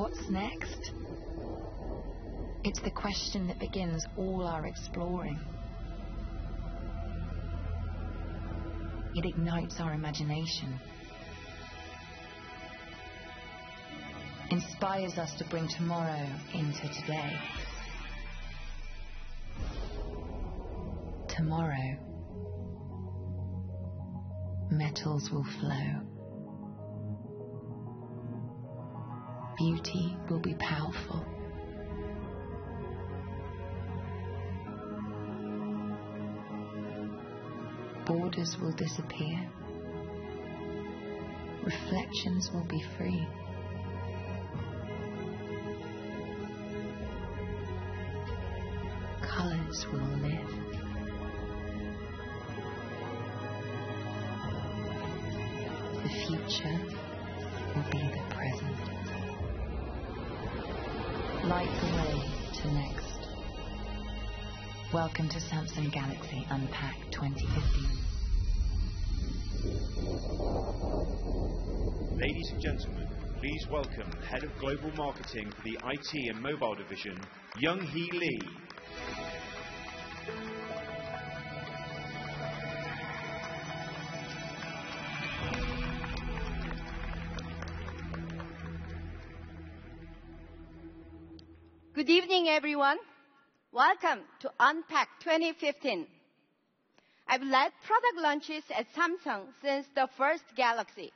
What's next? It's the question that begins all our exploring. It ignites our imagination, inspires us to bring tomorrow into today. Tomorrow, metals will flow. Beauty will be powerful. Borders will disappear. Reflections will be free. Colors will live. The future will be the present. Light the way to next. Welcome to Samsung Galaxy Unpacked 2015. Ladies and gentlemen, please welcome Head of Global Marketing for the IT and Mobile Division, Young-hee Lee. Good evening, everyone. Welcome to Unpack 2015. I've led product launches at Samsung since the first Galaxy.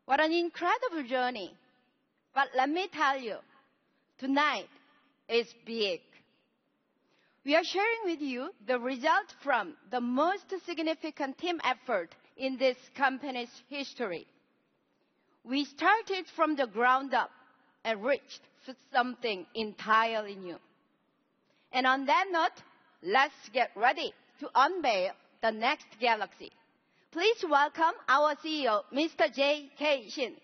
What an incredible journey. But let me tell you, tonight is big. We are sharing with you the result from the most significant team effort in this company's history. We started from the ground up and reached for something entirely new. And on that note, let's get ready to unveil the next Galaxy. Please welcome our CEO, Mr. J.K. Shin.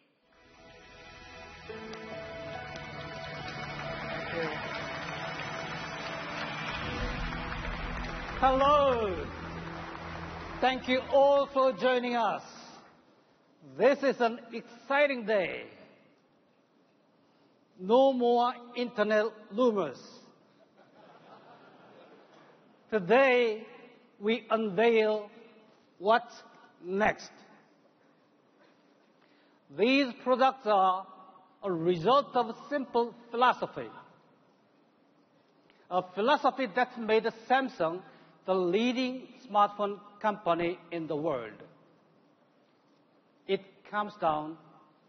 Hello. Thank you all for joining us. This is an exciting day. No more internet rumors. Today, we unveil what's next. These products are a result of a simple philosophy. A philosophy that made Samsung the leading smartphone company in the world. It comes down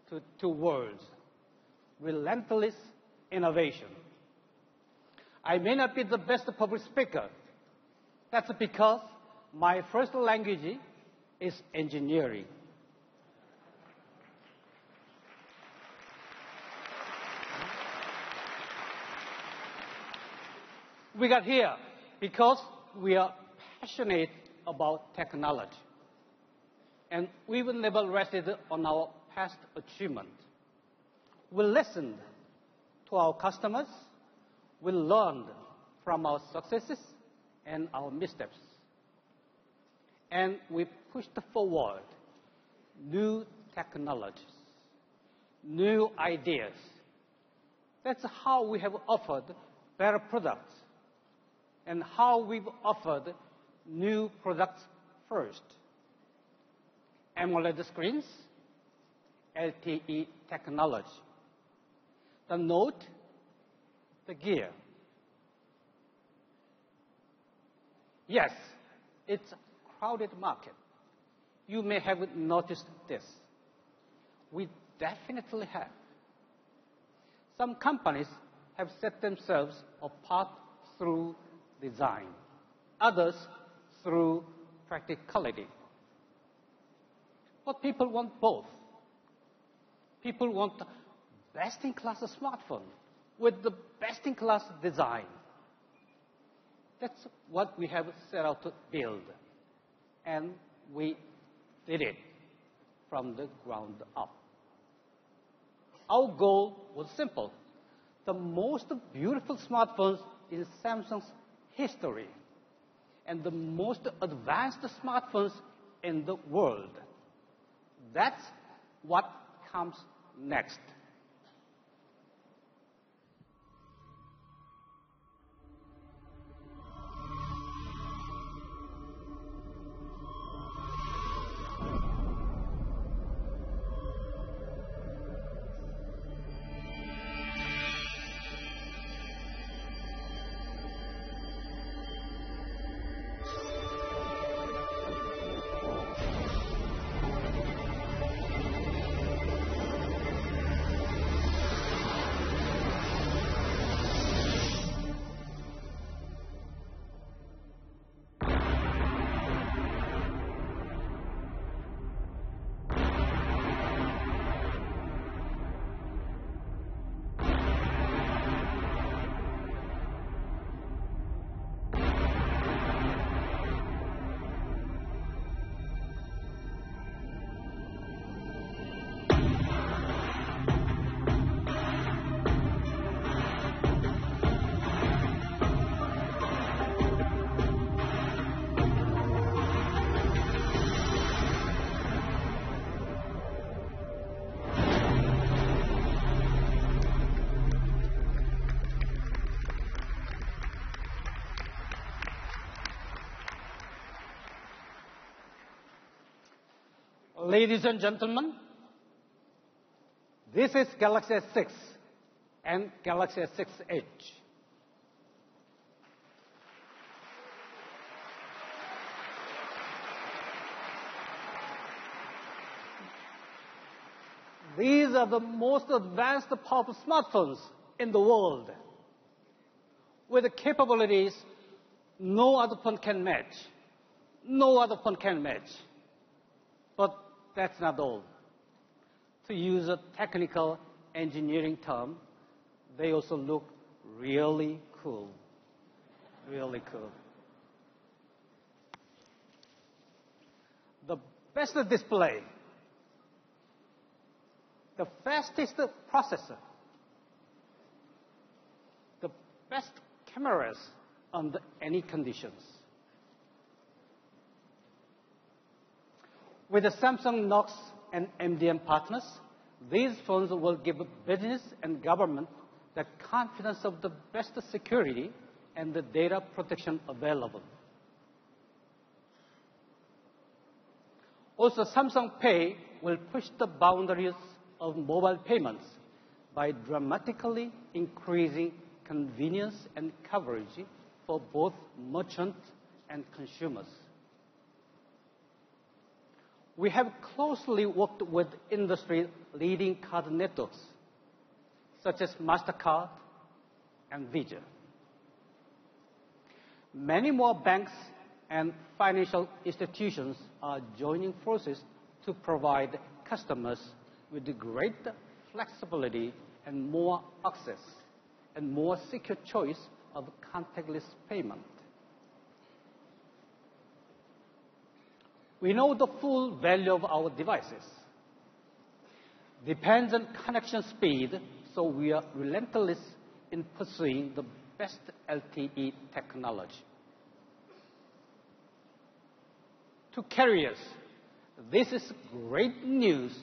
to two words: relentless innovation. I may not be the best public speaker. That's because my first language is engineering. We got here because we are passionate about technology. And we will never rested on our past achievement. We listened to our customers. We learned from our successes and our missteps. And we pushed forward new technologies, new ideas. That's how we have offered better products and how we've offered new products first. AMOLED screens, LTE technology, the Note, the Gear. Yes, it's a crowded market. You may have noticed this. We definitely have. Some companies have set themselves apart through design, others through practicality. But people want both. People want best-in-class smartphone with the best-in-class design. That's what we have set out to build. And we did it from the ground up. Our goal was simple: the most beautiful smartphones in Samsung's history and the most advanced smartphones in the world. That's what comes next. Ladies and gentlemen, this is Galaxy S6 and Galaxy S6 Edge. These are the most advanced powerful smartphones in the world, with capabilities no other phone can match. No other phone can match. But that's not all. To use a technical engineering term, they also look really cool. Really cool. The best display, the fastest processor, the best cameras under any conditions. With the Samsung Knox and MDM partners, these phones will give business and government the confidence of the best security and the data protection available. Also, Samsung Pay will push the boundaries of mobile payments by dramatically increasing convenience and coverage for both merchants and consumers. We have closely worked with industry-leading card networks, such as MasterCard and Visa. Many more banks and financial institutions are joining forces to provide customers with greater flexibility and more access and more secure choice of contactless payment. We know the full value of our devices depends on connection speed, so we are relentless in pursuing the best LTE technology. To carriers, this is great news.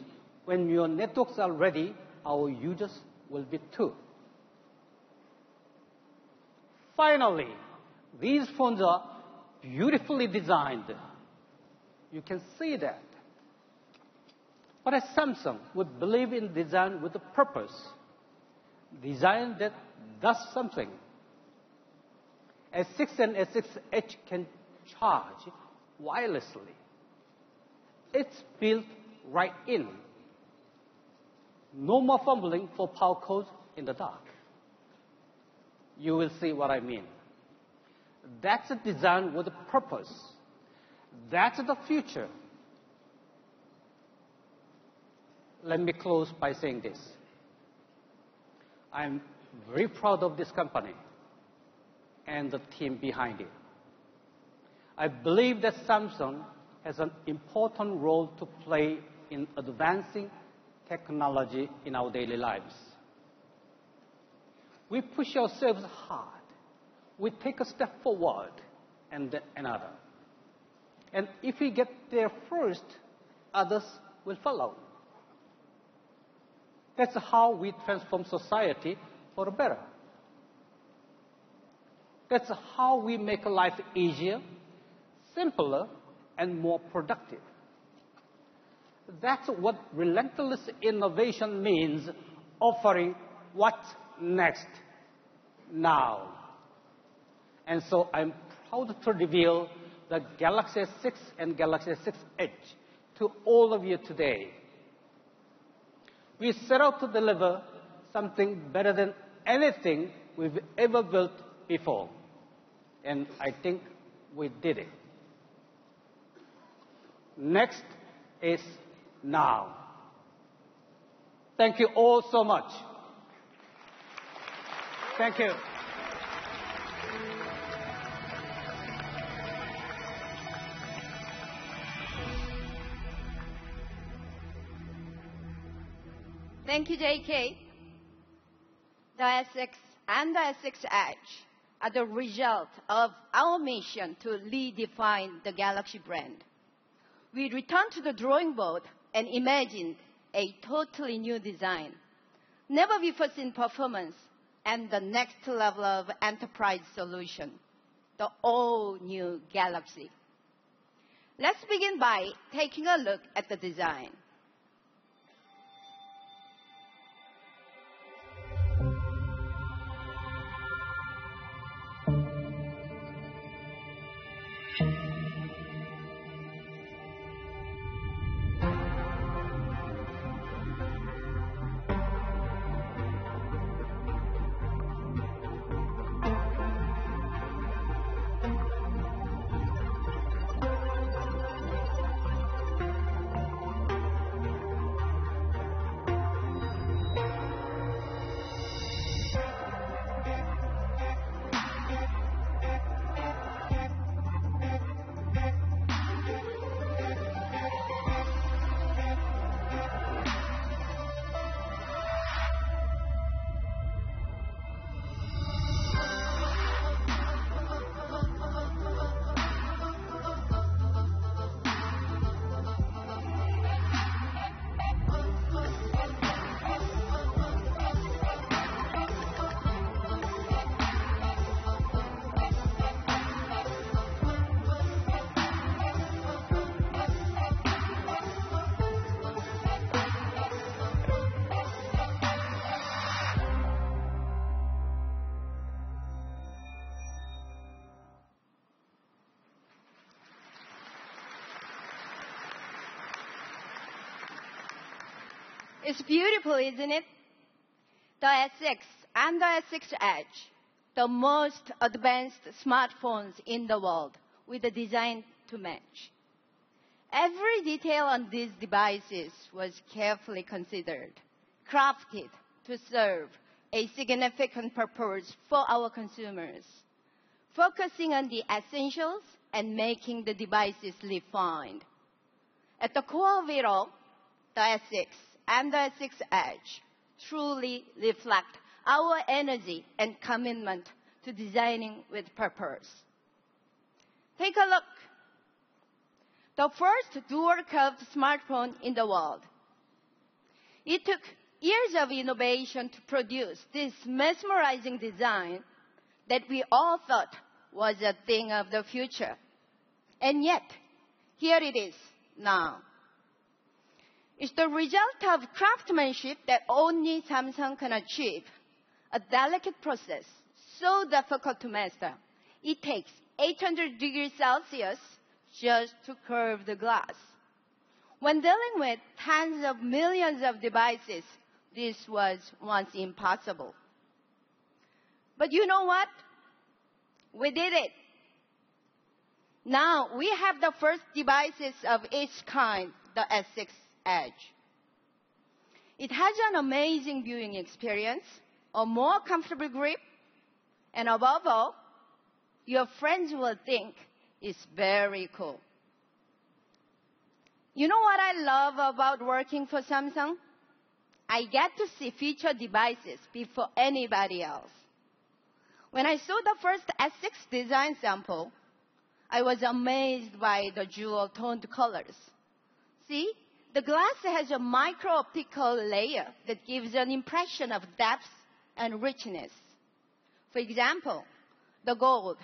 When your networks are ready, our users will be too. Finally, these phones are beautifully designed. You can see that. But as Samsung would believe in design with a purpose, design that does something. S6 and S6 Edge can charge wirelessly. It's built right in. No more fumbling for power cords in the dark. You will see what I mean. That's a design with a purpose. That's the future. Let me close by saying this. I'm very proud of this company and the team behind it. I believe that Samsung has an important role to play in advancing technology in our daily lives. We push ourselves hard. We take a step forward and then another. And if we get there first, others will follow. That's how we transform society for the better. That's how we make life easier, simpler, and more productive. That's what relentless innovation means, offering what's next now. And so I'm proud to reveal the Galaxy S6 and Galaxy S6 Edge to all of you today. We set out to deliver something better than anything we've ever built before. And I think we did it. Next is now. Thank you all so much. Thank you. Thank you, JK. The S6 and the S6 Edge are the result of our mission to redefine the Galaxy brand. We returned to the drawing board and imagined a totally new design, never before seen performance, and the next level of enterprise solution, the all-new Galaxy. Let's begin by taking a look at the design. It's beautiful, isn't it? The S6 and the S6 Edge, the most advanced smartphones in the world, with a design to match. Every detail on these devices was carefully considered, crafted to serve a significant purpose for our consumers, focusing on the essentials and making the devices refined. At the core of it all, the S6 and the S6 Edge truly reflect our energy and commitment to designing with purpose. Take a look. The first dual-curved smartphone in the world. It took years of innovation to produce this mesmerizing design that we all thought was a thing of the future. And yet, here it is now. It's the result of craftsmanship that only Samsung can achieve, a delicate process so difficult to master. It takes 800 degrees Celsius just to curve the glass. When dealing with tens of millions of devices, this was once impossible. But you know what? We did it. Now we have the first devices of its kind, the S6 Edge. It has an amazing viewing experience, a more comfortable grip, and above all, your friends will think it's very cool. You know what I love about working for Samsung? I get to see featured devices before anybody else. When I saw the first S6 design sample, I was amazed by the jewel-toned colors. See? The glass has a micro-optical layer that gives an impression of depth and richness. For example, the gold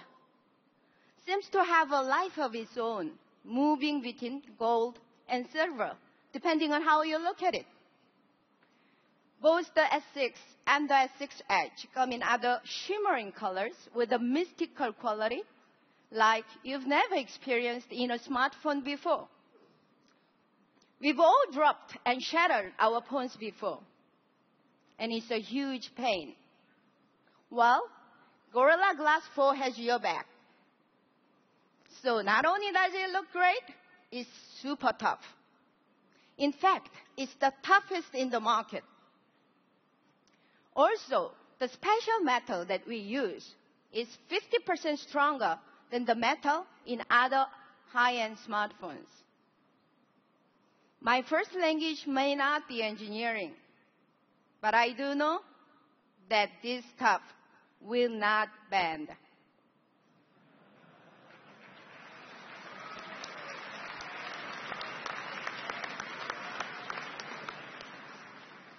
seems to have a life of its own, moving between gold and silver, depending on how you look at it. Both the S6 and the S6 Edge come in other shimmering colors with a mystical quality like you've never experienced in a smartphone before. We've all dropped and shattered our phones before, and it's a huge pain. Well, Gorilla Glass 4 has your back. So not only does it look great, it's super tough. In fact, it's the toughest in the market. Also, the special metal that we use is 50% stronger than the metal in other high-end smartphones. My first language may not be engineering, but I do know that this stuff will not bend.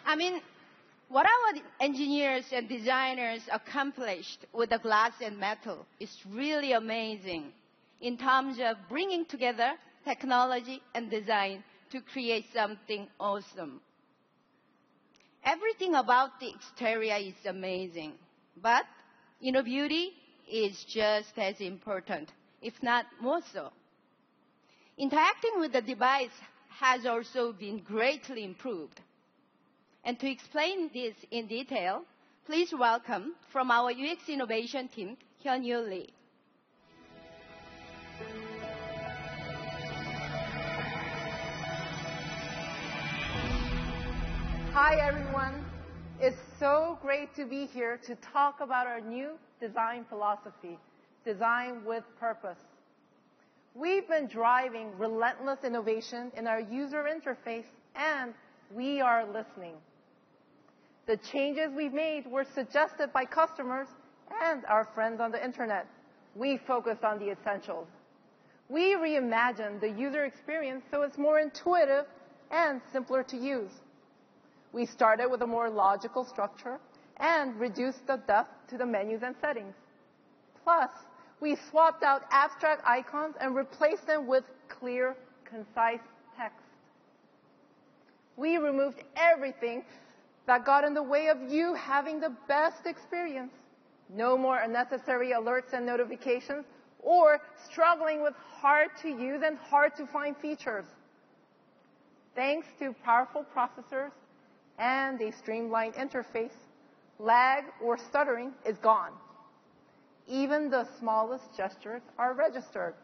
I mean, what our engineers and designers accomplished with the glass and metal is really amazing in terms of bringing together technology, and design to create something awesome. Everything about the exterior is amazing, but inner beauty is just as important, if not more so. Interacting with the device has also been greatly improved. And to explain this in detail, please welcome from our UX innovation team, Hyun-Yu Lee. Hi, everyone. It's so great to be here to talk about our new design philosophy, design with purpose. We've been driving relentless innovation in our user interface, and we are listening. The changes we've made were suggested by customers and our friends on the internet. We focused on the essentials. We reimagined the user experience so it's more intuitive and simpler to use. We started with a more logical structure and reduced the depth to the menus and settings. Plus, we swapped out abstract icons and replaced them with clear, concise text. We removed everything that got in the way of you having the best experience. No more unnecessary alerts and notifications or struggling with hard-to-use and hard-to-find features. Thanks to powerful processors and a streamlined interface, lag or stuttering is gone. Even the smallest gestures are registered.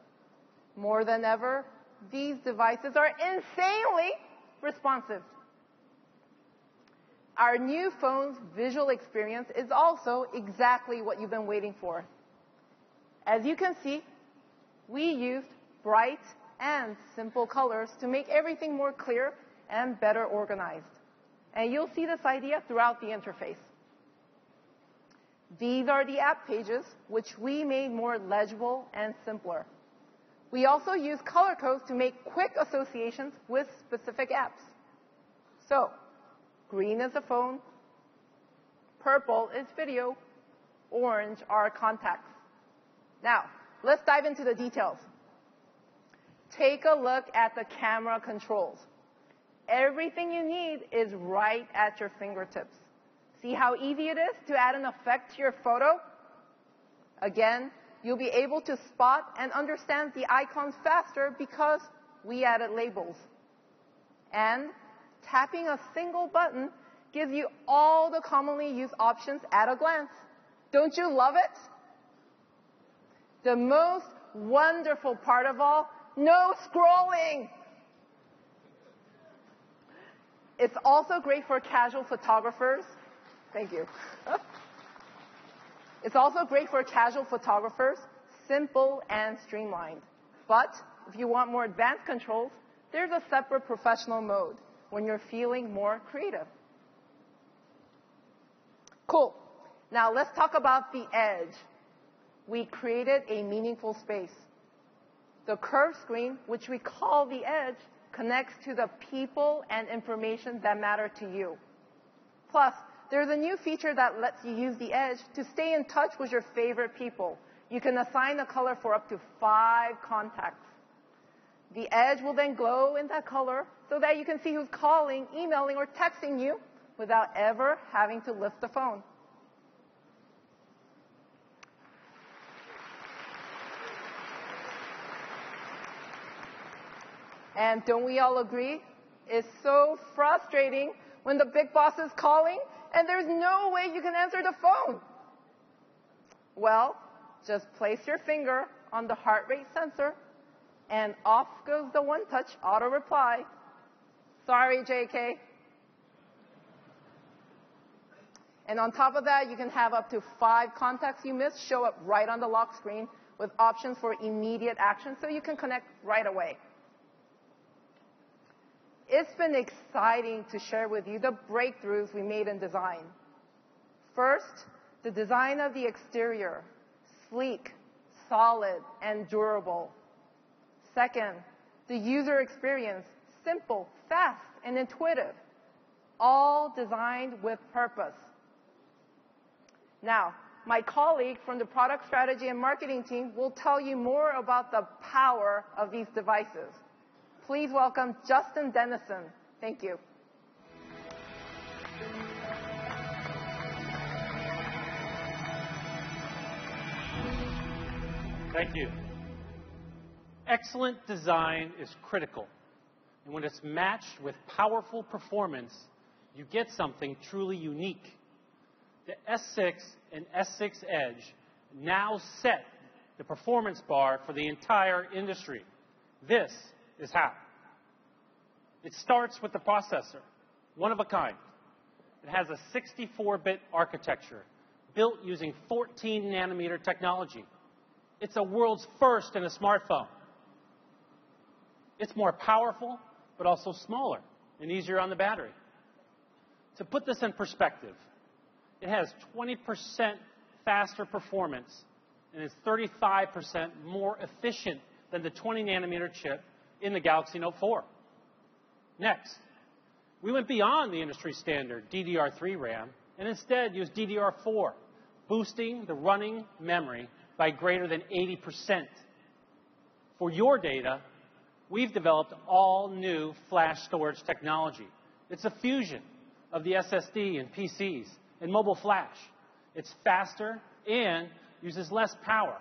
More than ever, these devices are insanely responsive. Our new phone's visual experience is also exactly what you've been waiting for. As you can see, we used bright and simple colors to make everything more clear and better organized. And you'll see this idea throughout the interface. These are the app pages, which we made more legible and simpler. We also use color codes to make quick associations with specific apps. So, green is the phone, purple is video, orange are contacts. Now, let's dive into the details. Take a look at the camera controls. Everything you need is right at your fingertips. See how easy it is to add an effect to your photo? Again, you'll be able to spot and understand the icons faster because we added labels. And tapping a single button gives you all the commonly used options at a glance. Don't you love it? The most wonderful part of all, no scrolling. It's also great for casual photographers. Thank you. It's also great for casual photographers, simple and streamlined. But if you want more advanced controls, there's a separate professional mode when you're feeling more creative. Cool. Now let's talk about the edge. We created a meaningful space. The curved screen, which we call the edge, connects to the people and information that matter to you. Plus, there's a new feature that lets you use the edge to stay in touch with your favorite people. You can assign a color for up to 5 contacts. The edge will then glow in that color so that you can see who's calling, emailing, or texting you without ever having to lift the phone. And don't we all agree? It's so frustrating when the big boss is calling and there's no way you can answer the phone. Well, just place your finger on the heart rate sensor and off goes the one-touch auto reply. Sorry, JK. And on top of that, you can have up to 5 contacts you missed show up right on the lock screen with options for immediate action so you can connect right away. It's been exciting to share with you the breakthroughs we made in design. First, the design of the exterior, sleek, solid, and durable. Second, the user experience, simple, fast, and intuitive, all designed with purpose. Now, my colleague from the product strategy and marketing team will tell you more about the power of these devices. Please welcome Justin Dennison. Thank you. Thank you. Excellent design is critical. And when it's matched with powerful performance, you get something truly unique. The S6 and S6 Edge now set the performance bar for the entire industry. This is how. It starts with the processor, one of a kind. It has a 64-bit architecture built using 14-nanometer technology. It's a world's first in a smartphone. It's more powerful, but also smaller and easier on the battery. To put this in perspective, it has 20% faster performance and is 35% more efficient than the 20-nanometer chip in the Galaxy Note 4. Next, we went beyond the industry standard DDR3 RAM and instead used DDR4, boosting the running memory by greater than 80%. For your data, we've developed all new flash storage technology. It's a fusion of the SSD and PCs and mobile flash. It's faster and uses less power.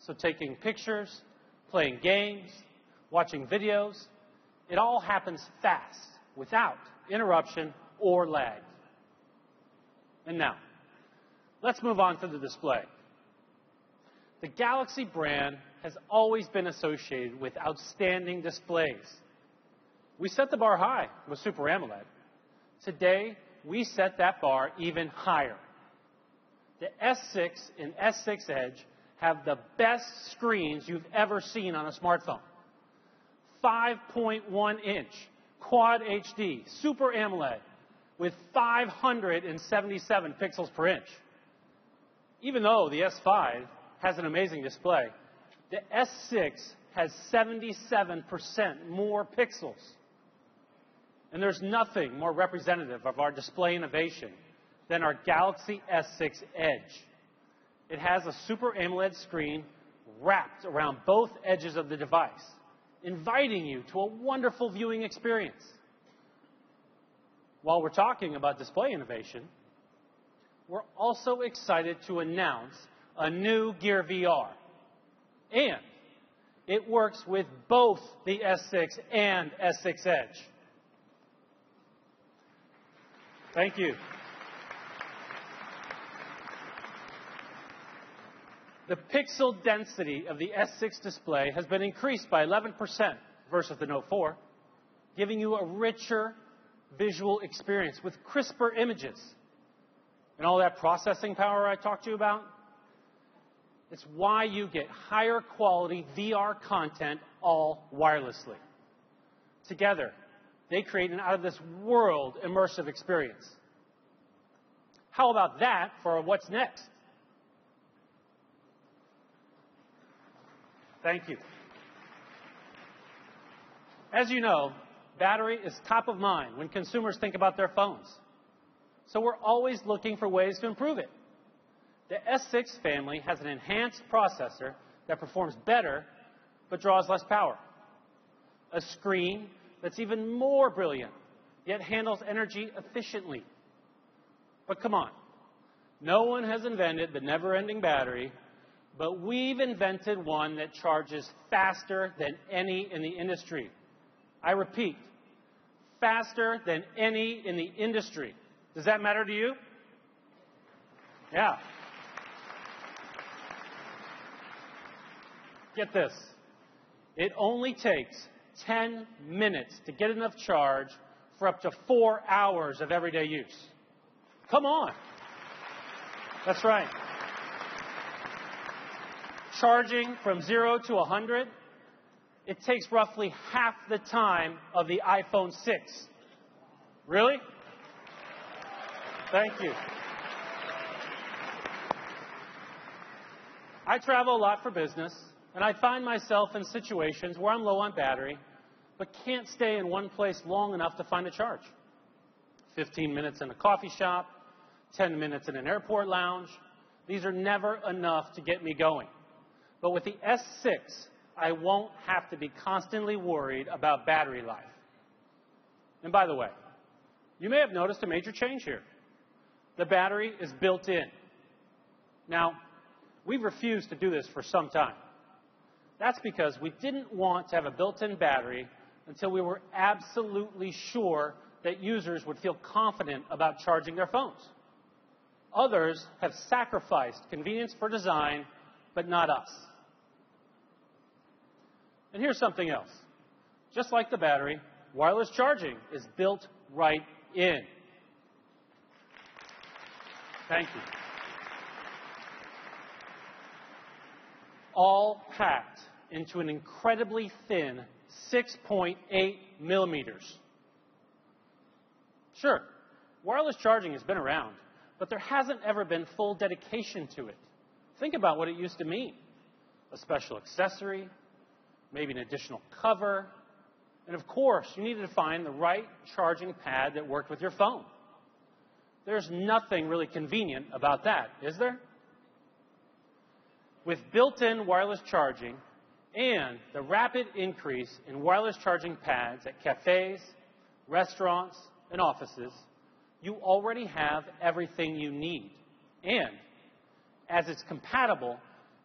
So taking pictures, playing games, watching videos, it all happens fast, without interruption or lag. And now, let's move on to the display. The Galaxy brand has always been associated with outstanding displays. We set the bar high with Super AMOLED. Today, we set that bar even higher. The S6 and S6 Edge have the best screens you've ever seen on a smartphone. 5.1-inch Quad HD Super AMOLED with 577 pixels per inch. Even though the S5 has an amazing display, the S6 has 77% more pixels. And there's nothing more representative of our display innovation than our Galaxy S6 Edge. It has a Super AMOLED screen wrapped around both edges of the device, inviting you to a wonderful viewing experience. While we're talking about display innovation, we're also excited to announce a new Gear VR. And it works with both the S6 and S6 Edge. Thank you. The pixel density of the S6 display has been increased by 11% versus the Note 4, giving you a richer visual experience with crisper images. And all that processing power I talked to you about, it's why you get higher quality VR content all wirelessly. Together, they create an out-of-this-world immersive experience. How about that for what's next? Thank you. As you know, battery is top of mind when consumers think about their phones. So we're always looking for ways to improve it. The S6 family has an enhanced processor that performs better but draws less power. A screen that's even more brilliant, yet handles energy efficiently. But come on, no one has invented the never-ending battery, but we've invented one that charges faster than any in the industry. I repeat, faster than any in the industry. Does that matter to you? Yeah. Get this. It only takes 10 minutes to get enough charge for up to 4 hours of everyday use. Come on. That's right. Charging from 0 to 100, it takes roughly half the time of the iPhone 6. Really? Thank you. I travel a lot for business, and I find myself in situations where I'm low on battery, but can't stay in one place long enough to find a charge. 15 minutes in a coffee shop, 10 minutes in an airport lounge. These are never enough to get me going. But with the S6, I won't have to be constantly worried about battery life. And by the way, you may have noticed a major change here. The battery is built in. Now, we've refused to do this for some time. That's because we didn't want to have a built-in battery until we were absolutely sure that users would feel confident about charging their phones. Others have sacrificed convenience for design, but not us. And here's something else. Just like the battery, wireless charging is built right in. Thank you. All packed into an incredibly thin 6.8 millimeters. Sure, wireless charging has been around, but there hasn't ever been full dedication to it. Think about what it used to mean. A special accessory, maybe an additional cover, and of course, you needed to find the right charging pad that worked with your phone. There's nothing really convenient about that, is there? With built-in wireless charging and the rapid increase in wireless charging pads at cafes, restaurants, and offices, you already have everything you need. And as it's compatible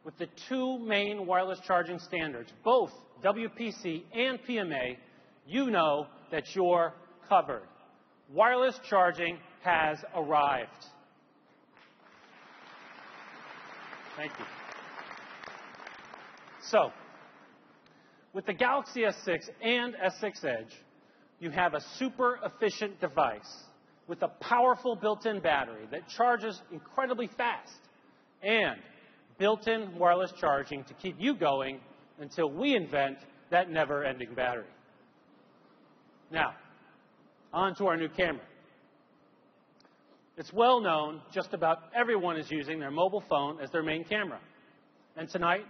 with the two main wireless charging standards, both WPC and PMA, you know that you're covered. Wireless charging has arrived. Thank you. So, with the Galaxy S6 and S6 Edge, you have a super efficient device with a powerful built-in battery that charges incredibly fast and built-in wireless charging to keep you going until we invent that never-ending battery. Now, on to our new camera. It's well known just about everyone is using their mobile phone as their main camera. And tonight,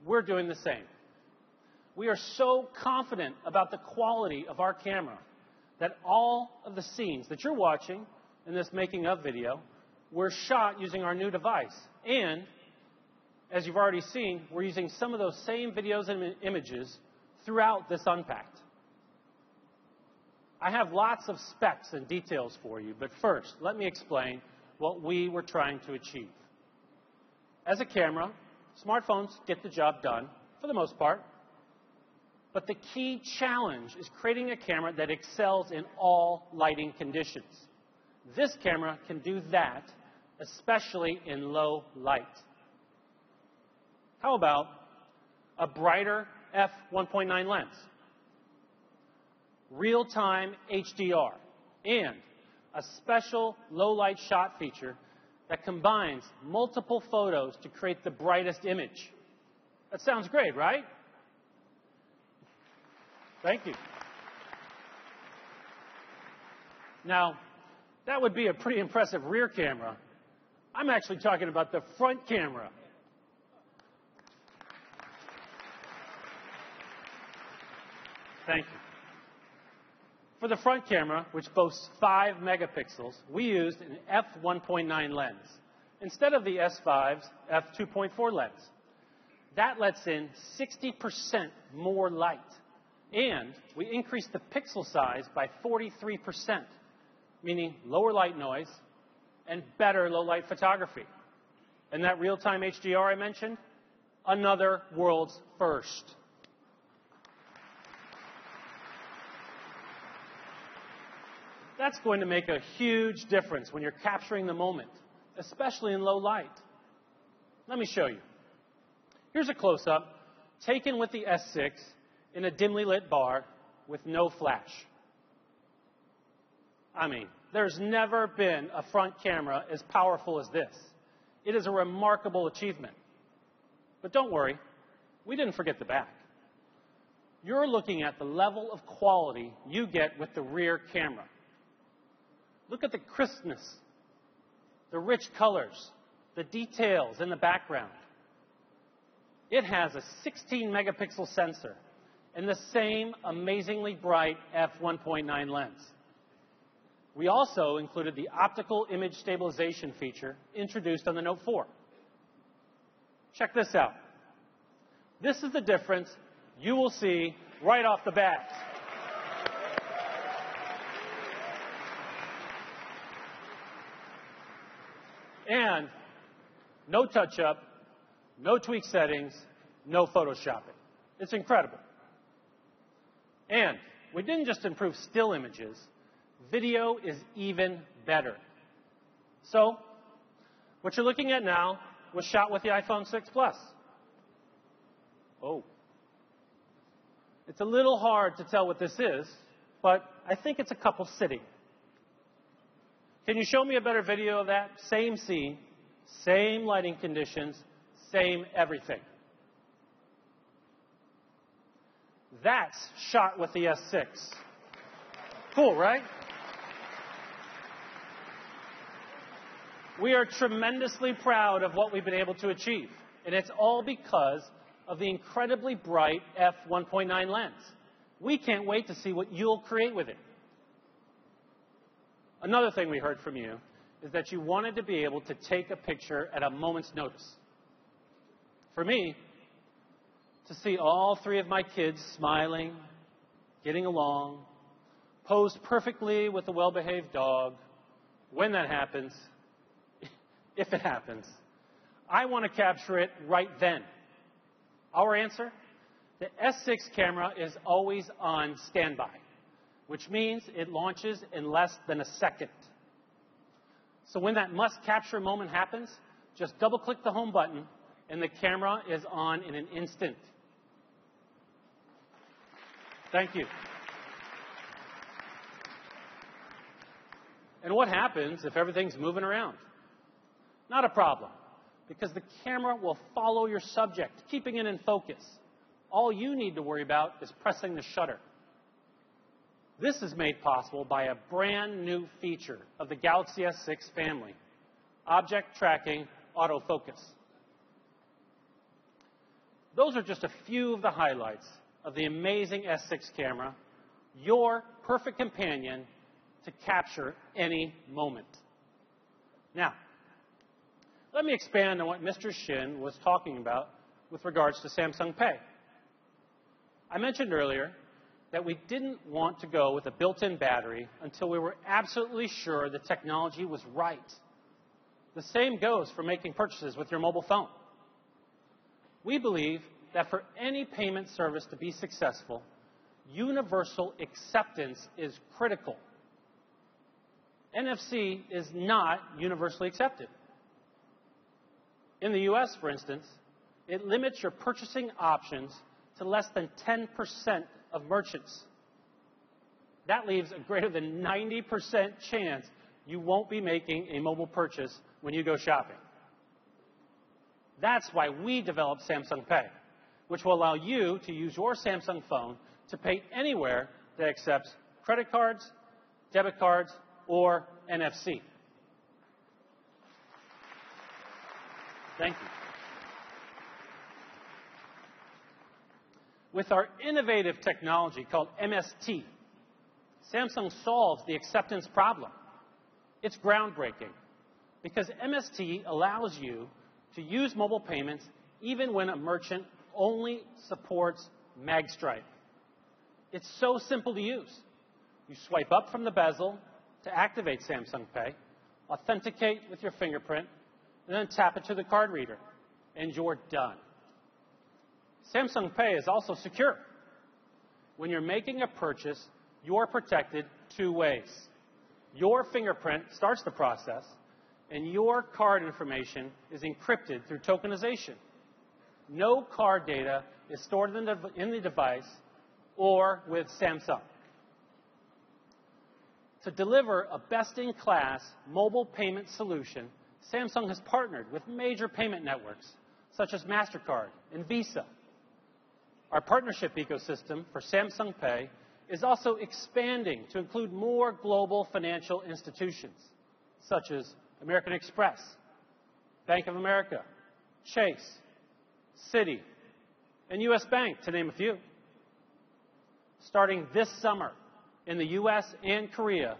we're doing the same. We are so confident about the quality of our camera that all of the scenes that you're watching in this making of video were shot using our new device. And, as you've already seen, we're using some of those same videos and images throughout this Unpacked. I have lots of specs and details for you, but first, let me explain what we were trying to achieve. As a camera, smartphones get the job done, for the most part. But the key challenge is creating a camera that excels in all lighting conditions. This camera can do that, especially in low light. How about a brighter f1.9 lens, real-time HDR, and a special low-light shot feature that combines multiple photos to create the brightest image? That sounds great, right? Thank you. Now, that would be a pretty impressive rear camera. I'm actually talking about the front camera. Thank you. For the front camera, which boasts 5 megapixels, we used an f1.9 lens instead of the S5's f2.4 lens. That lets in 60% more light. And we increased the pixel size by 43%, meaning lower light noise and better low-light photography. And that real-time HDR I mentioned, another world's first. That's going to make a huge difference when you're capturing the moment, especially in low light. Let me show you. Here's a close-up taken with the S6 in a dimly lit bar with no flash. I mean, there's never been a front camera as powerful as this. It is a remarkable achievement. But don't worry, we didn't forget the back. You're looking at the level of quality you get with the rear camera. Look at the crispness, the rich colors, the details in the background. It has a 16 megapixel sensor and the same amazingly bright f1.9 lens. We also included the optical image stabilization feature introduced on the Note 4. Check this out. This is the difference you will see right off the bat. And no touch-up, no tweak settings, no photoshopping. It's incredible. And we didn't just improve still images. Video is even better. So, what you're looking at now was shot with the iPhone 6 Plus. Oh. It's a little hard to tell what this is, but I think it's a couple sitting. Can you show me a better video of that? Same scene, same lighting conditions, same everything. That's shot with the S6. Cool, right? We are tremendously proud of what we've been able to achieve, and it's all because of the incredibly bright f1.9 lens. We can't wait to see what you'll create with it. Another thing we heard from you is that you wanted to be able to take a picture at a moment's notice. For me, to see all three of my kids smiling, getting along, posed perfectly with a well-behaved dog, when that happens, if it happens, I want to capture it right then. Our answer? The S6 camera is always on standby, which means it launches in less than a second. So when that must-capture moment happens, just double-click the home button, and the camera is on in an instant. Thank you. And what happens if everything's moving around? Not a problem, because the camera will follow your subject, keeping it in focus. All you need to worry about is pressing the shutter. This is made possible by a brand new feature of the Galaxy S6 family, object tracking autofocus. Those are just a few of the highlights of the amazing S6 camera, your perfect companion to capture any moment. Now, let me expand on what Mr. Shin was talking about with regards to Samsung Pay. I mentioned earlier that we didn't want to go with a built-in battery until we were absolutely sure the technology was right. The same goes for making purchases with your mobile phone. We believe that for any payment service to be successful, universal acceptance is critical. NFC is not universally accepted. In the US, for instance, it limits your purchasing options to less than 10% of merchants. That leaves a greater than 90% chance you won't be making a mobile purchase when you go shopping. That's why we developed Samsung Pay, which will allow you to use your Samsung phone to pay anywhere that accepts credit cards, debit cards, or NFC. Thank you. With our innovative technology called MST, Samsung solves the acceptance problem. It's groundbreaking because MST allows you to use mobile payments even when a merchant only supports magstripe. It's so simple to use. You swipe up from the bezel to activate Samsung Pay, authenticate with your fingerprint, and then tap it to the card reader, and you're done. Samsung Pay is also secure. When you're making a purchase, you're protected two ways. Your fingerprint starts the process, and your card information is encrypted through tokenization. No card data is stored in the device or with Samsung. To deliver a best-in-class mobile payment solution, Samsung has partnered with major payment networks such as MasterCard and Visa. Our partnership ecosystem for Samsung Pay is also expanding to include more global financial institutions such as American Express, Bank of America, Chase, Citi, and U.S. Bank, to name a few. Starting this summer in the U.S. and Korea,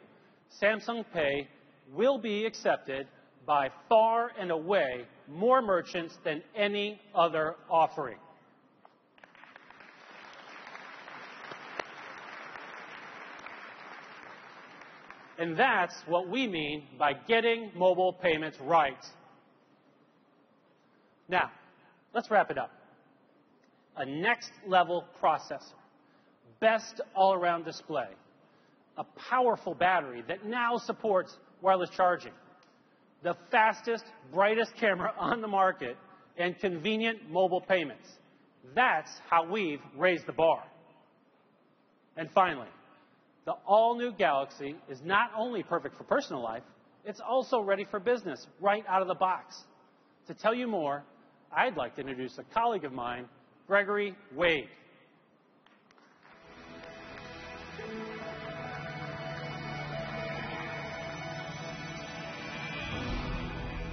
Samsung Pay will be accepted by far and away more merchants than any other offering. And that's what we mean by getting mobile payments right. Now, let's wrap it up. A next-level processor, best all-around display, a powerful battery that now supports wireless charging, the fastest, brightest camera on the market, and convenient mobile payments. That's how we've raised the bar. And finally, the all-new Galaxy is not only perfect for personal life, it's also ready for business right out of the box. To tell you more, I'd like to introduce a colleague of mine, Gregory Wade.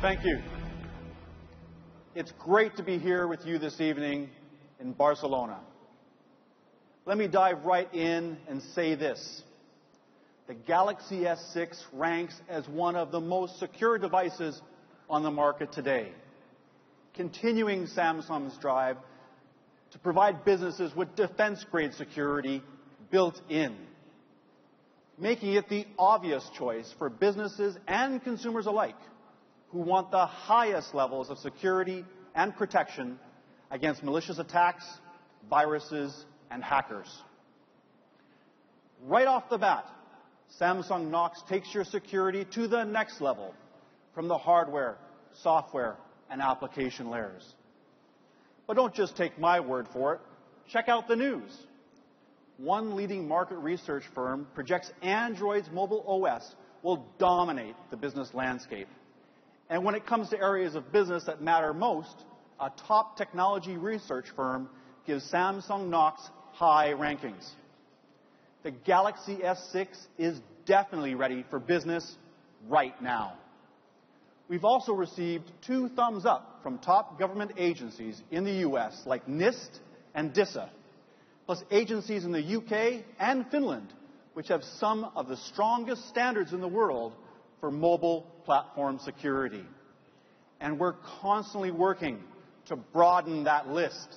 Thank you. It's great to be here with you this evening in Barcelona. Let me dive right in and say this. The Galaxy S6 ranks as one of the most secure devices on the market today, continuing Samsung's drive to provide businesses with defense-grade security built in, making it the obvious choice for businesses and consumers alike who want the highest levels of security and protection against malicious attacks, viruses, and hackers. Right off the bat, Samsung Knox takes your security to the next level from the hardware, software, and application layers. But don't just take my word for it. Check out the news. One leading market research firm projects Android's mobile OS will dominate the business landscape. And when it comes to areas of business that matter most, a top technology research firm gives Samsung Knox high rankings. The Galaxy S6 is definitely ready for business right now. We've also received 2 thumbs up from top government agencies in the US like NIST and DISA, plus agencies in the UK and Finland, which have some of the strongest standards in the world for mobile platform security. And we're constantly working to broaden that list.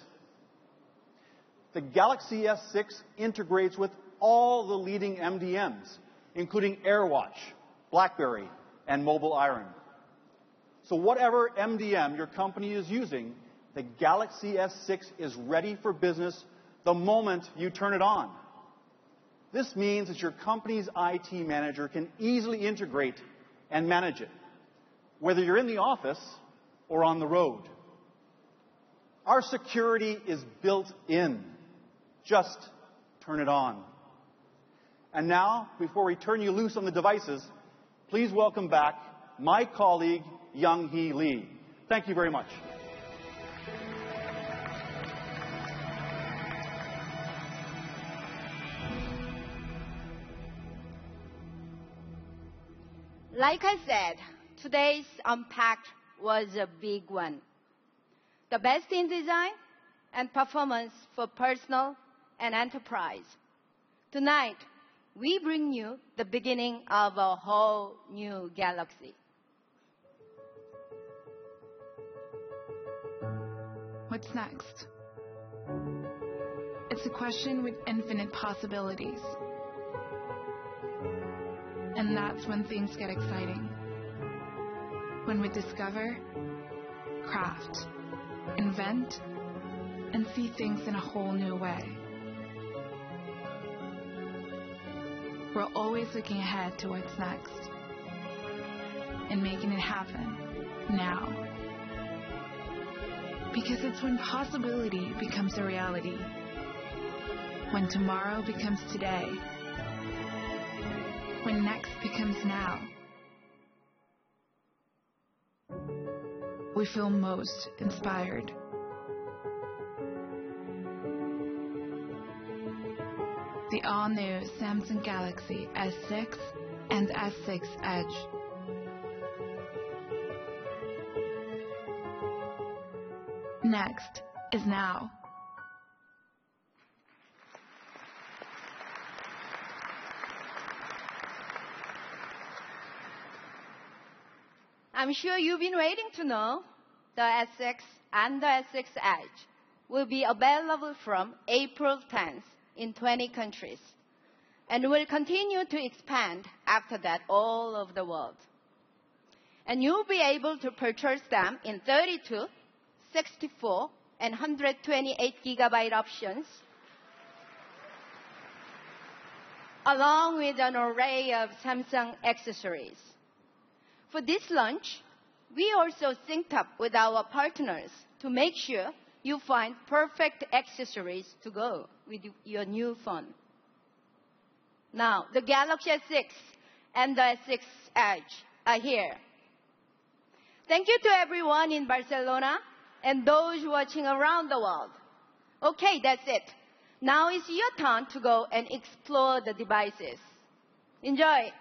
The Galaxy S6 integrates with all the leading MDMs, including AirWatch, BlackBerry, and Mobile Iron. So whatever MDM your company is using, the Galaxy S6 is ready for business the moment you turn it on. This means that your company's IT manager can easily integrate and manage it, whether you're in the office or on the road. Our security is built in. Just turn it on. And now, before we turn you loose on the devices, please welcome back my colleague, Young-hee Lee. Thank you very much. Like I said, today's Unpacked was a big one. The best in design and performance for personal and enterprise. Tonight, we bring you the beginning of a whole new Galaxy. What's next? It's a question with infinite possibilities. And that's when things get exciting. When we discover, craft, invent, and see things in a whole new way. We're always looking ahead to what's next and making it happen now. Because it's when possibility becomes a reality, when tomorrow becomes today, when next becomes now, we feel most inspired. The all-new Samsung Galaxy S6 and S6 Edge. Next is now. I'm sure you've been waiting to know the S6 and the S6 Edge will be available from April 10th in 20 countries. and will continue to expand after that all over the world. And you'll be able to purchase them in 32, 64, and 128 gigabyte options, along with an array of Samsung accessories. For this launch, we also synced up with our partners to make sure you find perfect accessories to go with your new phone. Now, the Galaxy S6 and the S6 Edge are here. Thank you to everyone in Barcelona and those watching around the world. Okay, that's it. Now it's your turn to go and explore the devices. Enjoy.